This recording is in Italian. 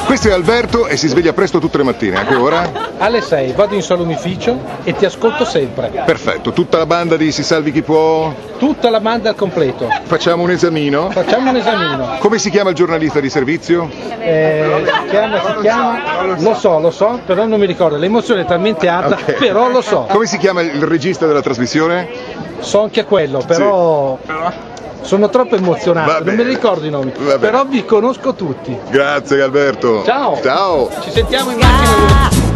Questo è Alberto e si sveglia presto tutte le mattine, anche ora? Alle 6 vado in salumificio e ti ascolto sempre. Perfetto, tutta la banda di Si Salvi Chi Può? Tutta la banda al completo. Facciamo un esamino? Facciamo un esamino. Come si chiama il giornalista di servizio? Si chiama, lo so, però non mi ricordo, l'emozione è talmente alta, Okay. Però lo so. Come si chiama il regista della trasmissione? So anche quello, però sono troppo emozionato, non mi ricordo i nomi, però vi conosco tutti. Grazie Alberto. Ciao. Ciao. Ci sentiamo in macchina.